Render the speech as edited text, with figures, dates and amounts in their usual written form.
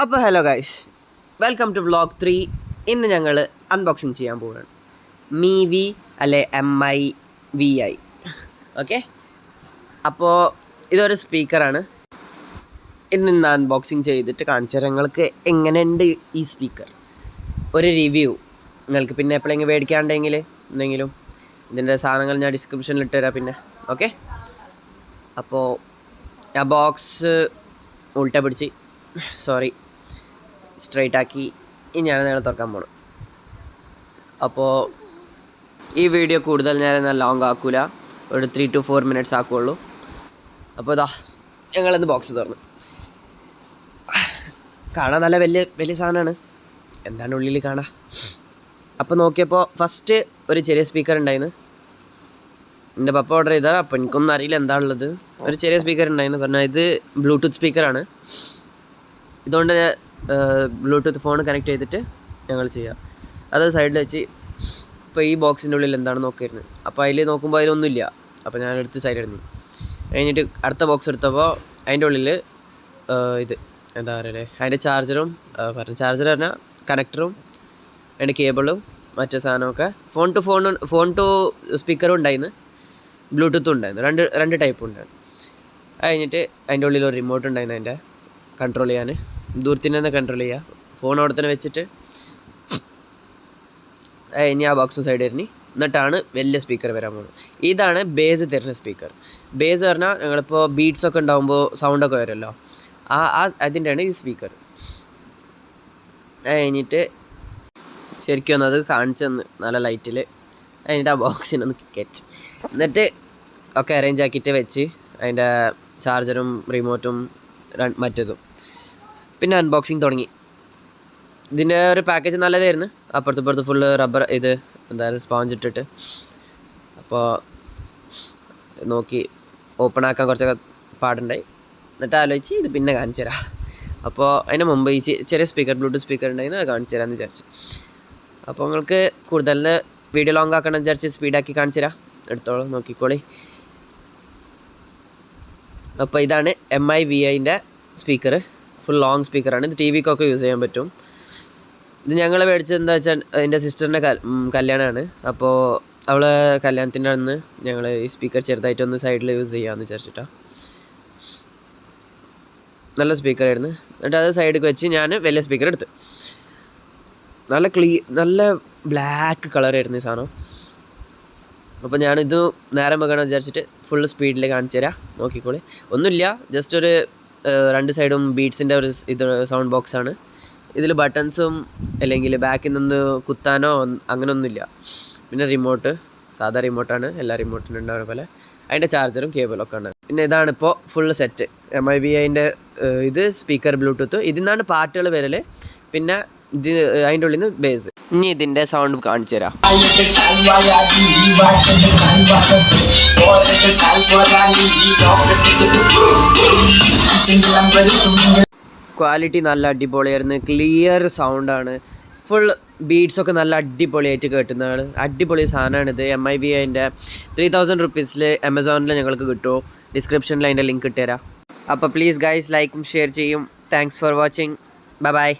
അപ്പോൾ hello guys, welcome to vlog 3. ഇന്ന് ഞങ്ങൾ അൺബോക്സിങ് ചെയ്യാൻ പോവുകയാണ്. MIVI അല്ലെ MIVI. ഓക്കെ, അപ്പോൾ ഇതൊരു സ്പീക്കറാണ്. ഇന്ന് അൺബോക്സിങ് ചെയ്തിട്ട് കാണിച്ചു തരാം നിങ്ങൾക്ക് എങ്ങനെയുണ്ട് ഈ സ്പീക്കർ. ഒരു റിവ്യൂ നിങ്ങൾക്ക് പിന്നെ എപ്പോഴെങ്കിലും മേടിക്കാണ്ടെങ്കിൽ എന്തെങ്കിലും ഇതിൻ്റെ സാധനങ്ങൾ ഞാൻ ഡിസ്ക്രിപ്ഷനിൽ ഇട്ട് തരാം. പിന്നെ ഓക്കെ, അപ്പോൾ ആ ബോക്സ് ഉൾട്ട പിടിച്ച് സ്ട്രൈറ്റ് ആക്കി ഇനിയാണ് ഞങ്ങൾ തുറക്കാൻ പോകണം. അപ്പോൾ ഈ വീഡിയോ കൂടുതൽ ഞാൻ ലോങ് ആക്കൂല, ഒരു 3 to 4 minutes ആക്കുള്ളൂ. അപ്പോൾ ഇതാ ഞങ്ങളിന്ന് ബോക്സ് തുറന്നു. കാണാൻ നല്ല വലിയ സാധനമാണ്. എന്താണ് ഉള്ളിൽ കാണാം. അപ്പോൾ നോക്കിയപ്പോൾ ഫസ്റ്റ് ഒരു ചെറിയ സ്പീക്കർ ഉണ്ടായിരുന്നു. എൻ്റെ പപ്പ ഓർഡർ ചെയ്താൽ, അപ്പോൾ എനിക്കൊന്നും അറിയില്ല എന്താണുള്ളത്. ഒരു ചെറിയ സ്പീക്കർ ഉണ്ടായിരുന്നു. പറഞ്ഞാൽ ഇത് ബ്ലൂടൂത്ത് സ്പീക്കറാണ്. ഇതുകൊണ്ട് ബ്ലൂടൂത്ത് ഫോൺ കണക്ട് ചെയ്തിട്ട് ഞങ്ങൾ ചെയ്യാം. അത് സൈഡിൽ വെച്ച് ഇപ്പോൾ ഈ ബോക്സിൻ്റെ ഉള്ളിൽ എന്താണെന്ന് നോക്കിയിരുന്നു. അപ്പോൾ അതിൽ നോക്കുമ്പോൾ അതിലൊന്നുമില്ല. അപ്പോൾ ഞാനെടുത്ത് സൈഡിൽ കഴിഞ്ഞിട്ട് അടുത്ത ബോക്സ് എടുത്തപ്പോൾ അതിൻ്റെ ഉള്ളിൽ ഇത് എന്താ പറയുക, അതിൻ്റെ ചാർജർ പറഞ്ഞാൽ കണക്ടറും അതിൻ്റെ കേബിളും മറ്റേ സാധനമൊക്കെ ഫോൺ ടു സ്പീക്കറും ഉണ്ടായിരുന്നു, ബ്ലൂടൂത്തും ഉണ്ടായിരുന്നു. രണ്ട് ടൈപ്പും ഉണ്ടായിരുന്നു. കഴിഞ്ഞിട്ട് അതിൻ്റെ ഉള്ളിൽ ഒരു റിമോട്ട് ഉണ്ടായിരുന്നു, അതിൻ്റെ കൺട്രോൾ ചെയ്യാൻ. ദൂരത്തിൽ തന്നെ കൺട്രോൾ ചെയ്യുക, ഫോൺ അവിടെ തന്നെ വെച്ചിട്ട്. ഇനി ആ ബോക്സും സൈഡ് വരുന്നു. എന്നിട്ടാണ് വലിയ സ്പീക്കർ വരാൻ പോകുന്നത്. ഇതാണ് ബേസ് തരുന്ന സ്പീക്കർ. ബേസ് പറഞ്ഞാൽ ഞങ്ങളിപ്പോൾ ബീറ്റ്സൊക്കെ ഉണ്ടാകുമ്പോൾ സൗണ്ടൊക്കെ വരുമല്ലോ, അതിൻ്റെയാണ് ഈ സ്പീക്കർ. കഴിഞ്ഞിട്ട് ശരിക്കും ഒന്നത് കാണിച്ചു തന്ന് നല്ല ലൈറ്റിൽ. അതിൻ്റെ ആ ബോക്സിനൊന്ന് കെച്ച് എന്നിട്ട് ഒക്കെ അറേഞ്ച് ആക്കിയിട്ട് വെച്ച് അതിൻ്റെ ചാർജറും റിമോട്ടും മറ്റതും. പിന്നെ അൺബോക്സിങ് തുടങ്ങി. ഇതിൻ്റെ ഒരു പാക്കേജ് നല്ലതായിരുന്നു. അപ്പുറത്ത് ഫുള്ള് റബ്ബർ ഇത് എന്തായാലും സ്പോഞ്ച് ഇട്ടിട്ട്. അപ്പോൾ നോക്കി ഓപ്പൺ ആക്കാൻ കുറച്ചൊക്കെ പാടുണ്ടായി. എന്നിട്ട് ആലോചിച്ച് ഇത് പിന്നെ കാണിച്ചു തരാം. അപ്പോൾ അതിന് മുമ്പ് ഈ ചെറിയ സ്പീക്കർ ബ്ലൂടൂത്ത് സ്പീക്കർ ഉണ്ടായിരുന്നു, അത് കാണിച്ചു തരാമെന്ന് വിചാരിച്ചു. അപ്പോൾ നിങ്ങൾക്ക് കൂടുതൽ വീഡിയോ ലോങ് ആക്കണം വിചാരിച്ച് സ്പീഡാക്കി കാണിച്ചു തരാം. എടുത്തോളൂ, നോക്കിക്കോളി. അപ്പോൾ ഇതാണ് MIVIൻ്റെ സ്പീക്കർ. ഫുൾ ലോങ് സ്പീക്കറാണ്. ഇത് TV ക്കൊക്കെ യൂസ് ചെയ്യാൻ പറ്റും. ഇത് ഞങ്ങൾ മേടിച്ചത് എന്താ വെച്ചാൽ എൻ്റെ സിസ്റ്ററിൻ്റെ കല്യാണമാണ്. അപ്പോൾ അവളെ കല്യാണത്തിൻ്റെ അന്ന് ഞങ്ങൾ ഈ സ്പീക്കർ ചെറുതായിട്ടൊന്ന് സൈഡിൽ യൂസ് ചെയ്യാമെന്ന് വിചാരിച്ചിട്ടാണ്. നല്ല സ്പീക്കറായിരുന്നു. എന്നിട്ട് അത് സൈഡിൽ വെച്ച് ഞാൻ വലിയ സ്പീക്കർ എടുത്ത്. നല്ല ബ്ലാക്ക് കളറായിരുന്നു ഈ സാധനം. അപ്പോൾ ഞാനിത് നേരം വെക്കണം വിചാരിച്ചിട്ട് ഫുള്ള് സ്പീഡിൽ കാണിച്ചു തരാം, നോക്കിക്കോളി. ഒന്നുമില്ല, ജസ്റ്റ് ഒരു 2 സൈഡും ബീറ്റ്സിൻ്റെ ഒരു ഇത് സൗണ്ട് ബോക്സാണ്. ഇതിൽ ബട്ടൺസും അല്ലെങ്കിൽ ബാക്കിൽ നിന്ന് കുത്താനോ അങ്ങനെയൊന്നുമില്ല. പിന്നെ റിമോട്ട് സാധാ റിമോട്ടാണ്, എല്ലാ റിമോട്ടിനും ഉണ്ടാവുന്ന പോലെ. അതിൻ്റെ ചാർജറും കേബിളൊക്കെ ഉണ്ട്. പിന്നെ ഇതാണിപ്പോൾ ഫുള്ള് സെറ്റ് MIVIൻ്റെ ഇത് സ്പീക്കർ ബ്ലൂടൂത്ത്. ഇതിൽ നിന്നാണ് പാട്ടുകൾ വരൽ. പിന്നെ ഇത് അതിൻ്റെ ഉള്ളിൽ നിന്ന് ബേസ്. ഇനി ഇതിൻ്റെ സൗണ്ട് കാണിച്ചു തരാം. ക്വാളിറ്റി നല്ല അടിപൊളിയായിരുന്നു. ക്ലിയർ സൗണ്ടാണ്. ഫുൾ ബീറ്റ്സൊക്കെ നല്ല അടിപൊളിയായിട്ട് കേട്ടുന്നതാണ്. അടിപൊളി സാധനമാണിത്. MIVIൻ്റെ 3000 rupees ആമസോണിൽ ഞങ്ങൾക്ക് കിട്ടുമോ? ഡിസ്ക്രിപ്ഷനിൽ അതിൻ്റെ ലിങ്ക് ഇട്ടുതരാം. അപ്പോൾ പ്ലീസ് ഗൈസ് ലൈക്കും ഷെയർ ചെയ്യും. Thanks for watching. ബൈ.